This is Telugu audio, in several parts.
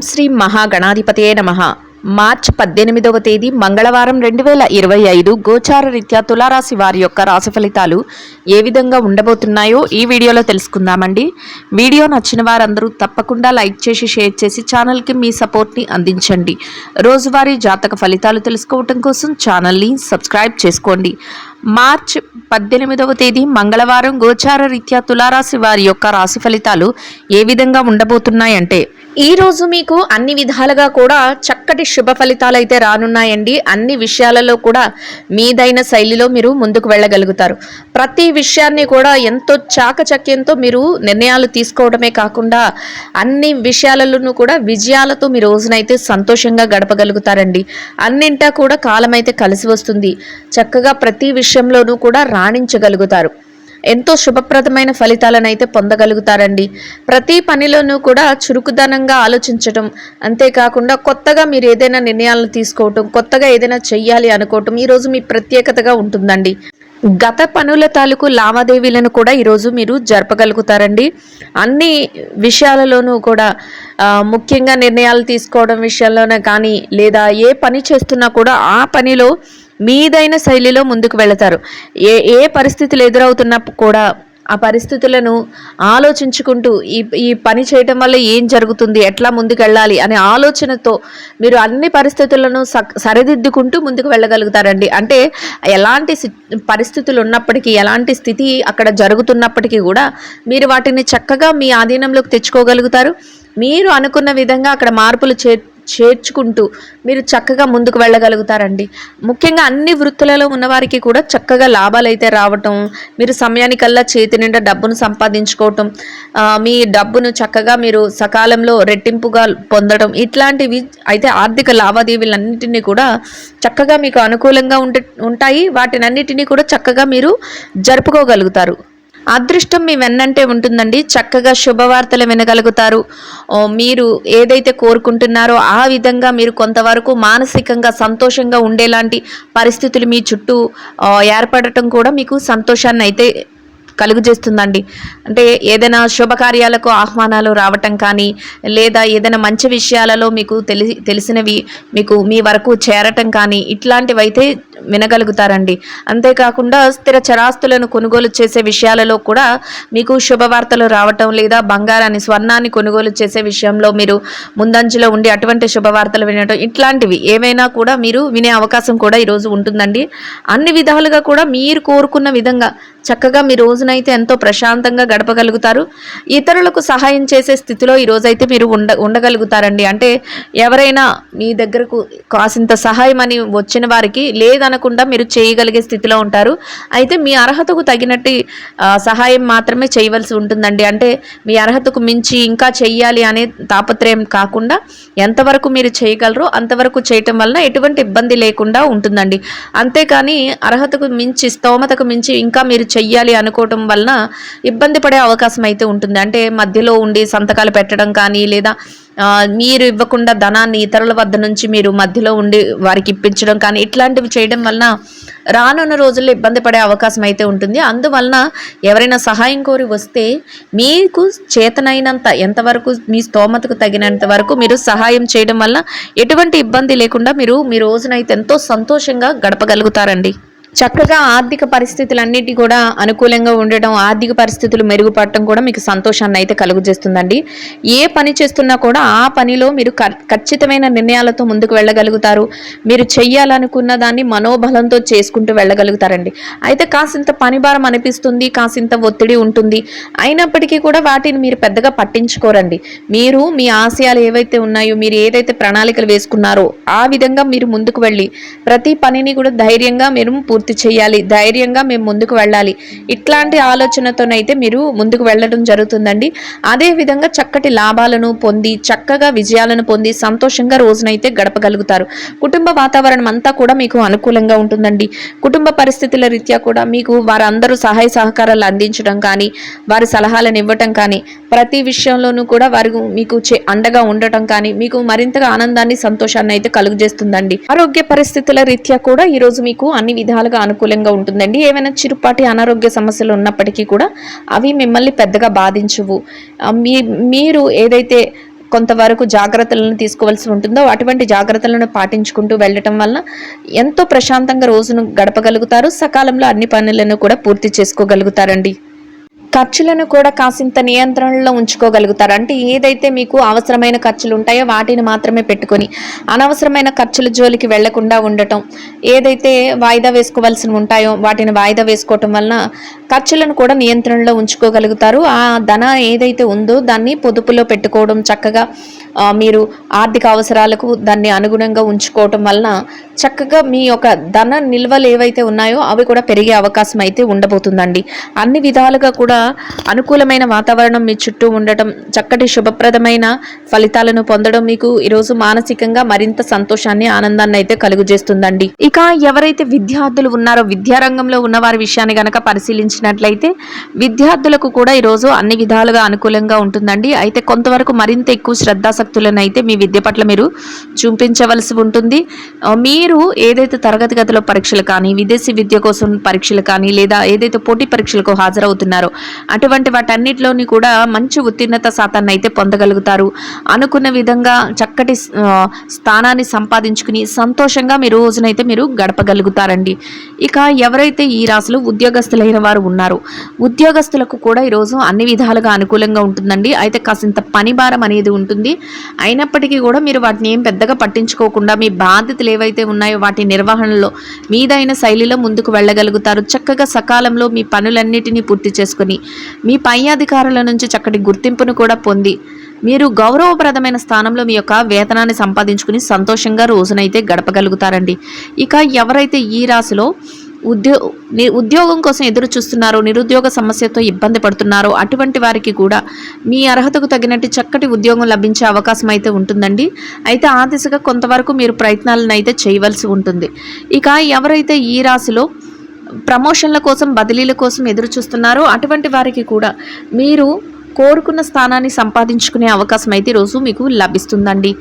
శ్రీ మహాగణాధిపతయే నమః. మార్చి 18వ తేదీ మంగళవారం 2025 గోచార రీత్యా తులారాశి వారి యొక్క రాశి ఫలితాలు ఏ విధంగా ఉండబోతున్నాయో ఈ వీడియోలో తెలుసుకుందామండి. వీడియో నచ్చిన వారందరూ తప్పకుండా లైక్ చేసి షేర్ చేసి ఛానల్కి మీ సపోర్ట్ని అందించండి. రోజువారీ జాతక ఫలితాలు తెలుసుకోవటం కోసం ఛానల్ని సబ్స్క్రైబ్ చేసుకోండి. మార్చి 18వ తేదీ మంగళవారం గోచార రీత్యా తులారాశి వారి యొక్క రాశి ఫలితాలు ఏ విధంగా ఉండబోతున్నాయంటే, ఈ రోజు మీకు అన్ని విధాలుగా కూడా చక్కటి శుభ ఫలితాలు అయితే రానున్నాయండి. అన్ని విషయాలలో కూడా మీదైన శైలిలో మీరు ముందుకు వెళ్ళగలుగుతారు. ప్రతి విషయాన్ని కూడా ఎంతో చాకచక్యంతో మీరు నిర్ణయాలు తీసుకోవడమే కాకుండా అన్ని విషయాలలోనూ కూడా విజయాలతో మీ రోజునైతే సంతోషంగా గడపగలుగుతారండి. అన్నింటా కూడా కాలం అయితే కలిసి వస్తుంది. చక్కగా ప్రతి విషయంలోనూ కూడా రాణించగలుగుతారు. ఎంతో శుభప్రదమైన ఫలితాలను అయితే పొందగలుగుతారండి. ప్రతి పనిలోనూ కూడా చురుకుదనంగా ఆలోచించటం, అంతేకాకుండా కొత్తగా మీరు ఏదైనా నిర్ణయాలను తీసుకోవటం, కొత్తగా ఏదైనా చెయ్యాలి అనుకోవటం ఈరోజు మీ ప్రత్యేకతగా ఉంటుందండి. గత పనుల తాలూకు లావాదేవీలను కూడా ఈరోజు మీరు జరపగలుగుతారండి. అన్ని విషయాలలోనూ కూడా ముఖ్యంగా నిర్ణయాలు తీసుకోవడం విషయంలోనే కానీ, లేదా ఏ పని చేస్తున్నా కూడా ఆ పనిలో మీదైన శైలిలో ముందుకు వెళతారు. ఏ పరిస్థితులు ఎదురవుతున్నప్పుడు కూడా ఆ పరిస్థితులను ఆలోచించుకుంటూ ఈ పని చేయటం వల్ల ఏం జరుగుతుంది, ఎట్లా ముందుకు వెళ్ళాలి అనే ఆలోచనతో మీరు అన్ని పరిస్థితులను సరిదిద్దుకుంటూ ముందుకు వెళ్ళగలుగుతారండి. అంటే ఎలాంటి పరిస్థితులు ఉన్నప్పటికీ, ఎలాంటి స్థితి అక్కడ జరుగుతున్నప్పటికీ కూడా మీరు వాటిని చక్కగా మీ ఆధీనంలోకి తెచ్చుకోగలుగుతారు. మీరు అనుకున్న విధంగా అక్కడ మార్పులు చేర్చుకుంటూ మీరు చక్కగా ముందుకు వెళ్ళగలుగుతారండి. ముఖ్యంగా అన్ని వృత్తులలో ఉన్నవారికి కూడా చక్కగా లాభాలు అయితే రావటం, మీరు సమయానికల్లా చేతి నిండా డబ్బును సంపాదించుకోవటం, మీ డబ్బును చక్కగా మీరు సకాలంలో రెట్టింపుగా పొందడం, ఇట్లాంటివి అయితే ఆర్థిక లావాదేవీలన్నింటినీ కూడా చక్కగా మీకు అనుకూలంగా ఉంటాయి. వాటినన్నిటినీ కూడా చక్కగా మీరు జరుపుకోగలుగుతారు. అదృష్టం మీ వెన్నంటే ఉంటుందండి. చక్కగా శుభవార్తలు వినగలుగుతారు. మీరు ఏదైతే కోరుకుంటున్నారో ఆ విధంగా మీరు కొంతవరకు మానసికంగా సంతోషంగా ఉండేలాంటి పరిస్థితులు మీ చుట్టూ ఏర్పడటం కూడా మీకు సంతోషాన్ని అయితే కలుగజేస్తుందండి. అంటే ఏదైనా శుభకార్యాలకు ఆహ్వానాలు రావటం కానీ, లేదా ఏదైనా మంచి విషయాలలో మీకు తెలిసినవి మీకు మీ వరకు చేరటం కానీ, ఇట్లాంటివైతే వినగలుగుతారండి. అంతేకాకుండా స్థిర చరాస్తులను కొనుగోలు చేసే విషయాలలో కూడా మీకు శుభవార్తలు రావటం, లేదా బంగారాన్ని స్వర్ణాన్ని కొనుగోలు చేసే విషయంలో మీరు ముందంజలో ఉండి అటువంటి శుభవార్తలు వినటం, ఇట్లాంటివి ఏవైనా కూడా మీరు వినే అవకాశం కూడా ఈరోజు ఉంటుందండి. అన్ని విధాలుగా కూడా మీరు కోరుకున్న విధంగా చక్కగా మీ రోజునైతే ఎంతో ప్రశాంతంగా గడపగలుగుతారు. ఇతరులకు సహాయం చేసే స్థితిలో ఈ రోజైతే మీరు ఉండగలుగుతారండి. అంటే ఎవరైనా మీ దగ్గరకు కాసింత సహాయం అని వచ్చిన వారికి లేదనకుండా మీరు చేయగలిగే స్థితిలో ఉంటారు. అయితే మీ అర్హతకు తగినట్టు సహాయం మాత్రమే చేయవలసి ఉంటుందండి. అంటే మీ అర్హతకు మించి ఇంకా చెయ్యాలి అనే తాపత్రయం కాకుండా ఎంతవరకు మీరు చేయగలరో అంతవరకు చేయటం వలన ఎటువంటి ఇబ్బంది లేకుండా ఉంటుందండి. అంతేకాని అర్హతకు మించి, స్తోమతకు మించి ఇంకా మీరు చెయ్యాలి అనుకోవటం వలన ఇబ్బంది పడే అవకాశం అయితే ఉంటుంది. అంటే మధ్యలో ఉండి సంతకాలు పెట్టడం కానీ, లేదా మీరు ఇవ్వకుండా ధనాన్ని ఇతరుల వద్ద నుంచి మీరు మధ్యలో ఉండి వారికి ఇప్పించడం కానీ, ఇట్లాంటివి చేయడం వలన రానున్న రోజుల్లో ఇబ్బంది పడే అవకాశం అయితే ఉంటుంది. అందువలన ఎవరైనా సహాయం కోరి వస్తే మీకు చేతనైనంత, ఎంతవరకు మీ స్తోమతకు తగినంత వరకు మీరు సహాయం చేయడం వల్ల ఎటువంటి ఇబ్బంది లేకుండా మీరు మీ రోజునైతే ఎంతో సంతోషంగా గడపగలుగుతారండి. చక్కగా ఆర్థిక పరిస్థితులన్నిటి కూడా అనుకూలంగా ఉండటం, ఆర్థిక పరిస్థితులు మెరుగుపడటం కూడా మీకు సంతోషాన్ని అయితే కలుగజేస్తుందండి. ఏ పని చేస్తున్నా కూడా ఆ పనిలో మీరు ఖచ్చితమైన నిర్ణయాలతో ముందుకు వెళ్ళగలుగుతారు. మీరు చెయ్యాలనుకున్న దాన్ని మనోబలంతో చేసుకుంటూ వెళ్ళగలుగుతారండి. అయితే కాసింత పనిభారం అనిపిస్తుంది, కాసింత ఒత్తిడి ఉంటుంది. అయినప్పటికీ కూడా వాటిని మీరు పెద్దగా పట్టించుకోరండి. మీరు మీ ఆశయాలు ఏవైతే ఉన్నాయో, మీరు ఏదైతే ప్రణాళికలు వేసుకున్నారో ఆ విధంగా మీరు ముందుకు వెళ్ళి ప్రతి పనిని కూడా ధైర్యంగా మీరు పూర్తి చేయాలి, ధైర్యంగా మేము ముందుకు వెళ్ళాలి, ఇట్లాంటి ఆలోచనతోనైతే మీరు ముందుకు వెళ్ళడం జరుగుతుందండి. అదే విధంగా చక్కటి లాభాలను పొంది, చక్కగా విజయాలను పొంది సంతోషంగా రోజునైతే గడపగలుగుతారు. కుటుంబ వాతావరణం అంతా కూడా మీకు అనుకూలంగా ఉంటుందండి. కుటుంబ పరిస్థితుల రీత్యా కూడా మీకు వారందరూ సహాయ సహకారాలు అందించడం కానీ, వారి సలహాలను ఇవ్వటం కానీ, ప్రతి విషయంలోనూ కూడా వారు మీకు అండగా ఉండటం కానీ మీకు మరింతగా ఆనందాన్ని, సంతోషాన్ని అయితే కలుగజేస్తుందండి. ఆరోగ్య పరిస్థితుల రీత్యా కూడా ఈరోజు మీకు అన్ని విధాలుగా అనుకూలంగా ఉంటుందండి. ఏమైనా చిరుపాటి అనారోగ్య సమస్యలు ఉన్నప్పటికీ కూడా అవి మిమ్మల్ని పెద్దగా బాధించవు. మీరు ఏదైతే కొంతవరకు జాగ్రత్తలను తీసుకోవాల్సి ఉంటుందో అటువంటి జాగ్రత్తలను పాటించుకుంటూ వెళ్ళటం వలన ఎంతో ప్రశాంతంగా రోజును గడపగలుగుతారు. సకాలంలో అన్ని పనులను కూడా పూర్తి చేసుకోగలుగుతారండి. ఖర్చులను కూడా కాసింత నియంత్రణలో ఉంచుకోగలుగుతారు. అంటే ఏదైతే మీకు అవసరమైన ఖర్చులు ఉంటాయో వాటిని మాత్రమే పెట్టుకొని అనవసరమైన ఖర్చుల జోలికి వెళ్లకుండా ఉండటం, ఏదైతే వాయిదా వేసుకోవాల్సి ఉంటాయో వాటిని వాయిదా వేసుకోవటం వలన ఖర్చులను కూడా నియంత్రణలో ఉంచుకోగలుగుతారు. ఆ ధన ఏదైతే ఉందో దాన్ని పొదుపులో పెట్టుకోవడం, చక్కగా మీరు ఆర్థిక అవసరాలకు దాన్ని అనుగుణంగా ఉంచుకోవటం వలన చక్కగా మీ యొక్క ధన నిల్వలు ఏవైతే ఉన్నాయో అవి కూడా పెరిగే అవకాశం అయితే ఉండబోతుందండి. అన్ని విధాలుగా కూడా అనుకూలమైన వాతావరణం మీ చుట్టూ ఉండటం, చక్కటి శుభప్రదమైన ఫలితాలను పొందడం మీకు ఈరోజు మానసికంగా మరింత సంతోషాన్ని, ఆనందాన్ని అయితే కలుగజేస్తుందండి. ఇక ఎవరైతే విద్యార్థులు ఉన్నారో విద్యారంగంలో ఉన్న వారి విషయాన్ని గనక పరిశీలించినట్లయితే విద్యార్థులకు కూడా ఈరోజు అన్ని విధాలుగా అనుకూలంగా ఉంటుందండి. అయితే కొంతవరకు మరింత ఎక్కువ శ్రద్ధాశక్తులను అయితే మీ విద్య పట్ల మీరు చూపించవలసి ఉంటుంది. మీరు ఏదైతే తరగతి గదిలో పరీక్షలు కానీ, విదేశీ విద్య కోసం పరీక్షలు కానీ, లేదా ఏదైతే పోటీ పరీక్షలకు హాజరవుతున్నారో అటువంటి వాటన్నిటిలోని కూడా మంచి ఉత్తీర్ణత శాతాన్ని అయితే పొందగలుగుతారు. అనుకున్న విధంగా చక్కటి స్థానాన్ని సంపాదించుకుని సంతోషంగా మీ రోజునైతే మీరు గడపగలుగుతారండి. ఇక ఎవరైతే ఈ రాశిలో ఉద్యోగస్తులైన వారు ఉన్నారో ఉద్యోగస్తులకు కూడా ఈరోజు అన్ని విధాలుగా అనుకూలంగా ఉంటుందండి. అయితే కాసింత పని భారం అనేది ఉంటుంది. అయినప్పటికీ కూడా మీరు వాటిని ఏం పెద్దగా పట్టించుకోకుండా మీ బాధ్యతలు ఏవైతే ఉన్నాయో వాటి నిర్వహణలో మీదైన శైలిలో ముందుకు వెళ్ళగలుగుతారు. చక్కగా సకాలంలో మీ పనులన్నిటినీ పూర్తి చేసుకుని మీ పై అధికారుల నుంచి చక్కటి గుర్తింపును కూడా పొంది మీరు గౌరవప్రదమైన స్థానంలో మీ యొక్క వేతనాన్ని సంపాదించుకుని సంతోషంగా రోజునైతే గడపగలుగుతారండి. ఇక ఎవరైతే ఈ రాశిలో ఉద్యోగం కోసం ఎదురు చూస్తున్నారో, నిరుద్యోగ సమస్యతో ఇబ్బంది పడుతున్నారో అటువంటి వారికి కూడా మీ అర్హతకు తగినట్టు చక్కటి ఉద్యోగం లభించే అవకాశం అయితే ఉంటుందండి. అయితే ఆ దిశగా కొంతవరకు మీరు ప్రయత్నాలను అయితే చేయవలసి ఉంటుంది. ఇక ఎవరైతే ఈ రాశిలో ప్రమోషన్ల కోసం, బదిలీల కోసం ఎదురు చూస్తున్నారో అటువంటి వారికి కూడా మీరు కోరుకున్న స్థానాన్ని సంపాదించుకునే అవకాశం అయితే ఈరోజు మీకు లభిస్తుందండి.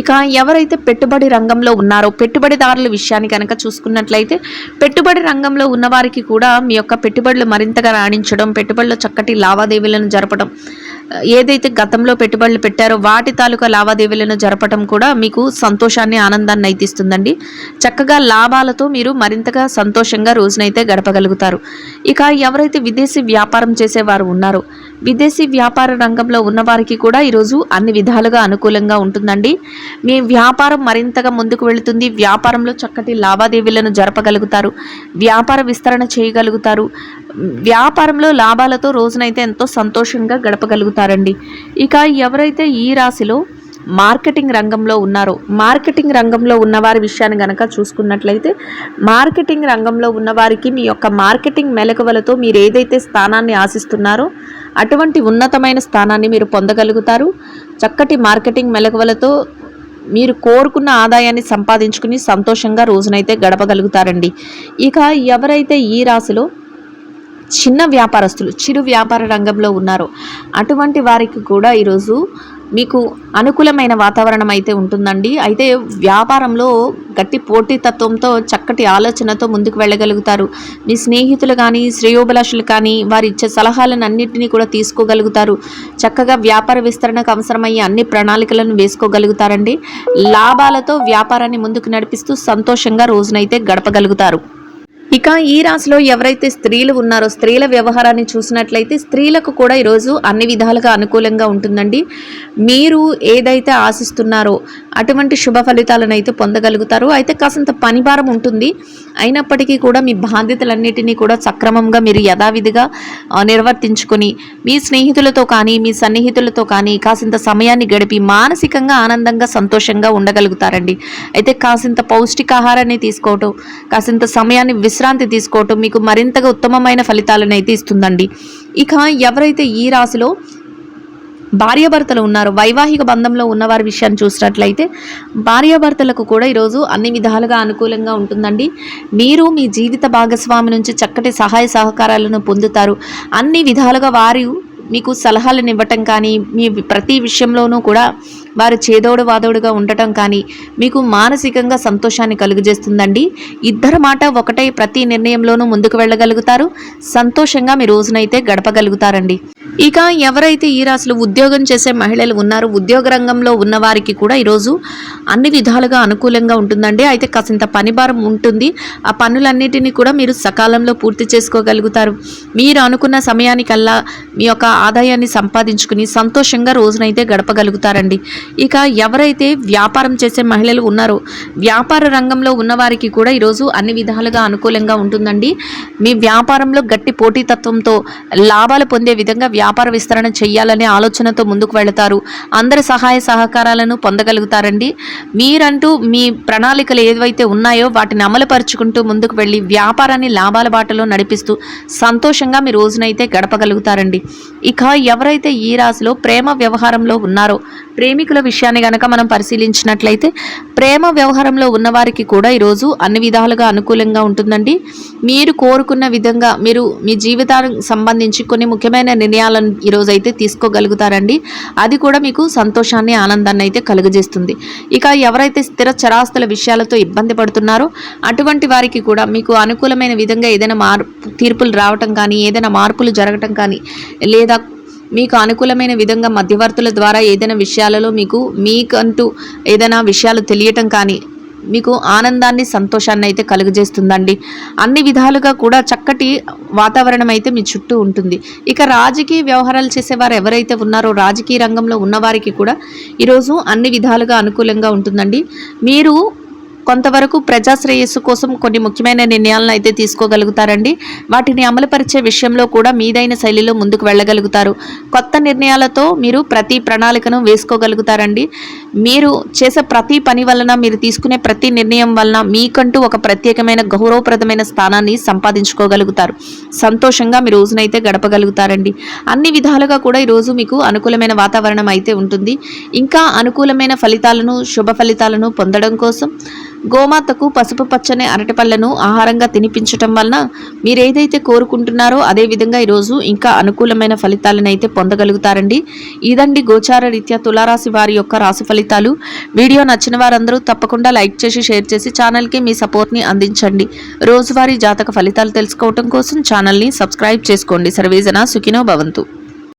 ఇక ఎవరైతే పెట్టుబడి రంగంలో ఉన్నారో పెట్టుబడిదారుల విషయాన్ని కనుక చూసుకున్నట్లయితే పెట్టుబడి రంగంలో ఉన్నవారికి కూడా మీ యొక్క పెట్టుబడులు మరింతగా రాణించడం, పెట్టుబడుల్లో చక్కటి లావాదేవీలను జరపడం, ఏదైతే గతంలో పెట్టుబడులు పెట్టారో వాటి తాలూకా లావాదేవీలను జరపడం కూడా మీకు సంతోషాన్ని, ఆనందాన్ని అయితే ఇస్తుందండి. చక్కగా లాభాలతో మీరు మరింతగా సంతోషంగా రోజునైతే గడపగలుగుతారు. ఇక ఎవరైతే విదేశీ వ్యాపారం చేసేవారు ఉన్నారో విదేశీ వ్యాపార రంగంలో ఉన్నవారికి కూడా ఈరోజు అన్ని విధాలుగా అనుకూలంగా ఉంటుందండి. మీ వ్యాపారం మరింతగా ముందుకు వెళుతుంది. వ్యాపారంలో చక్కటి లావాదేవీలను జరపగలుగుతారు, వ్యాపార విస్తరణ చేయగలుగుతారు. వ్యాపారంలో లాభాలతో రోజునైతే ఎంతో సంతోషంగా గడపగలుగుతారండి. ఇక ఎవరైతే ఈ రాశిలో మార్కెటింగ్ రంగంలో ఉన్నారో మార్కెటింగ్ రంగంలో ఉన్నవారి విషయాన్ని గనక చూసుకున్నట్లయితే మార్కెటింగ్ రంగంలో ఉన్నవారికి మీ యొక్క మార్కెటింగ్ మెలకువలతో మీరు ఏదైతే స్థానాన్ని ఆశిస్తున్నారో అటువంటి ఉన్నతమైన స్థానాన్ని మీరు పొందగలుగుతారు. చక్కటి మార్కెటింగ్ మెలకువలతో మీరు కోరుకున్న ఆదాయాన్ని సంపాదించుకుని సంతోషంగా రోజునైతే గడపగలుగుతారండి. ఇక ఎవరైతే ఈ రాశిలో చిన్న వ్యాపారస్తులు, చిరు వ్యాపార రంగంలో ఉన్నారో అటువంటి వారికి కూడా ఈరోజు మీకు అనుకూలమైన వాతావరణం అయితే ఉంటుందండి. అయితే వ్యాపారంలో గట్టి పోటీతత్వంతో చక్కటి ఆలోచనతో ముందుకు వెళ్ళగలుగుతారు. మీ స్నేహితులు కానీ, శ్రేయోభిలాషులు కానీ వారి ఇచ్చే సలహాలను అన్నింటినీ కూడా తీసుకోగలుగుతారు. చక్కగా వ్యాపార విస్తరణకు అవసరమయ్యే అన్ని ప్రణాళికలను వేసుకోగలుగుతారండి. లాభాలతో వ్యాపారాన్ని ముందుకు నడిపిస్తూ సంతోషంగా రోజునైతే గడపగలుగుతారు. ఇక ఈ రాశిలో ఎవరైతే స్త్రీలు ఉన్నారో స్త్రీల వ్యవహారాన్ని చూసినట్లయితే స్త్రీలకు కూడా ఈరోజు అన్ని విధాలుగా అనుకూలంగా ఉంటుందండి. మీరు ఏదైతే ఆశిస్తున్నారో అటువంటి శుభ ఫలితాలను అయితే పొందగలుగుతారు. అయితే కాసింత పనిభారం ఉంటుంది. అయినప్పటికీ కూడా మీ బాధ్యతలన్నిటినీ కూడా సక్రమంగా మీరు యథావిధిగా నిర్వర్తించుకొని మీ స్నేహితులతో కానీ, మీ సన్నిహితులతో కానీ కాసింత సమయాన్ని గడిపి మానసికంగా ఆనందంగా, సంతోషంగా ఉండగలుగుతారండి. అయితే కాసింత పౌష్టికాహారాన్ని తీసుకోవటం, కాసింత సమయాన్ని విశ్రాంతి తీసుకోవటం మీకు మరింతగా ఉత్తమమైన ఫలితాలను అయితే ఇస్తుందండి. ఇక ఎవరైతే ఈ రాశిలో భార్యాభర్తలు ఉన్నారో వైవాహిక బంధంలో ఉన్నవారి విషయాన్ని చూసినట్లయితే భార్యాభర్తలకు కూడా ఈరోజు అన్ని విధాలుగా అనుకూలంగా ఉంటుందండి. మీరు మీ జీవిత భాగస్వామి నుంచి చక్కటి సహాయ సహకారాలను పొందుతారు. అన్ని విధాలుగా వారు మీకు సలహాలను ఇవ్వటం కానీ, మీ ప్రతి విషయంలోనూ కూడా వారు చేదోడు వాదోడుగా ఉండటం కానీ మీకు మానసికంగా సంతోషాన్ని కలుగజేస్తుందండి. ఇద్దరి మాట ఒకటై ప్రతి నిర్ణయంలోనూ ముందుకు వెళ్ళగలుగుతారు. సంతోషంగా మీ రోజునైతే గడపగలుగుతారండి. ఇక ఎవరైతే ఈ రాశిలో ఉద్యోగం చేసే మహిళలు ఉన్నారో ఉద్యోగ రంగంలో ఉన్న వారికి కూడా ఈరోజు అన్ని విధాలుగా అనుకూలంగా ఉంటుందండి. అయితే కాసింత పని భారం ఉంటుంది. ఆ పనులన్నిటినీ కూడా మీరు సకాలంలో పూర్తి చేసుకోగలుగుతారు. మీరు అనుకున్న సమయానికల్లా మీ యొక్క ఆదాయాన్ని సంపాదించుకుని సంతోషంగా రోజునైతే గడపగలుగుతారండి. ఇక ఎవరైతే వ్యాపారం చేసే మహిళలు ఉన్నారో వ్యాపార రంగంలో ఉన్నవారికి కూడా ఈరోజు అన్ని విధాలుగా అనుకూలంగా ఉంటుందండి. మీ వ్యాపారంలో గట్టి పోటీతత్వంతో లాభాలు పొందే విధంగా వ్యాపార విస్తరణ చేయాలనే ఆలోచనతో ముందుకు వెళతారు. అందరి సహాయ సహకారాలను పొందగలుగుతారండి. మీరంటూ మీ ప్రణాళికలు ఏవైతే ఉన్నాయో వాటిని అమలుపరుచుకుంటూ ముందుకు వెళ్ళి వ్యాపారాన్ని లాభాల బాటలో నడిపిస్తూ సంతోషంగా మీ రోజునైతే గడపగలుగుతారండి. ఇక ఎవరైతే ఈ రాశిలో ప్రేమ వ్యవహారంలో ఉన్నారో ప్రేమికుల విషయాన్ని గనక మనం పరిశీలించినట్లయితే ప్రేమ వ్యవహారంలో ఉన్నవారికి కూడా ఈరోజు అన్ని విధాలుగా అనుకూలంగా ఉంటుందండి. మీరు కోరుకున్న విధంగా మీరు మీ జీవితానికి సంబంధించి కొన్ని ముఖ్యమైన నిర్ణయాలను ఈరోజు అయితే తీసుకోగలుగుతారండి. అది కూడా మీకు సంతోషాన్ని ఆనందాన్ని అయితే కలుగజేస్తుంది. ఇక ఎవరైతే స్థిర చరాస్తుల విషయాలతో ఇబ్బంది పడుతున్నారో అటువంటి వారికి కూడా మీకు అనుకూలమైన విధంగా ఏదైనా తీర్పులు రావటం కానీ ఏదైనా మార్పులు జరగటం కానీ లేదా మీకు అనుకూలమైన విధంగా మధ్యవర్తుల ద్వారా ఏదైనా విషయాలలో మీకంటూ ఏదైనా విషయాలు తెలియటం కానీ మీకు ఆనందాన్ని సంతోషాన్ని అయితే కలుగజేస్తుందండి. అన్ని విధాలుగా కూడా చక్కటి వాతావరణం అయితే మీ చుట్టూ ఉంటుంది. ఇక రాజకీయ వ్యవహారాలు చేసేవారు ఎవరైతే ఉన్నారో రాజకీయ రంగంలో ఉన్నవారికి కూడా ఈరోజు అన్ని విధాలుగా అనుకూలంగా ఉంటుందండి. మీరు కొంతవరకు ప్రజాశ్రేయస్సు కోసం కొన్ని ముఖ్యమైన నిర్ణయాలను అయితే తీసుకోగలుగుతారండి. వాటిని అమలుపరిచే విషయంలో కూడా మీదైన శైలిలో ముందుకు వెళ్ళగలుగుతారు. కొత్త నిర్ణయాలతో మీరు ప్రతి ప్రణాళికను వేసుకోగలుగుతారండి. మీరు చేసే ప్రతి పని వలన మీరు తీసుకునే ప్రతి నిర్ణయం వలన మీకంటూ ఒక ప్రత్యేకమైన గౌరవప్రదమైన స్థానాన్ని సంపాదించుకోగలుగుతారు. సంతోషంగా మీ రోజునైతే గడపగలుగుతారండి. అన్ని విధాలుగా కూడా ఈరోజు మీకు అనుకూలమైన వాతావరణం అయితే ఉంటుంది. ఇంకా అనుకూలమైన ఫలితాలను శుభ ఫలితాలను పొందడం కోసం గోమాతకు పసుపు పచ్చని అరటిపళ్లను ఆహారంగా తినిపించటం వలన మీరు ఏదైతే కోరుకుంటున్నారో అదే విధంగా ఈరోజు ఇంకా అనుకూలమైన ఫలితాలను అయితే పొందగలుగుతారండి. ఇదండి గోచార రీత్యా తులారాశి వారి యొక్క రాశి ఫలితాలు. వీడియో నచ్చిన వారందరూ తప్పకుండా లైక్ చేసి షేర్ చేసి ఛానల్కి మీ సపోర్ట్ని అందించండి. రోజువారీ జాతక ఫలితాలు తెలుసుకోవటం కోసం ఛానల్ని సబ్స్క్రైబ్ చేసుకోండి. సర్వేజన సుఖినో భవంతు.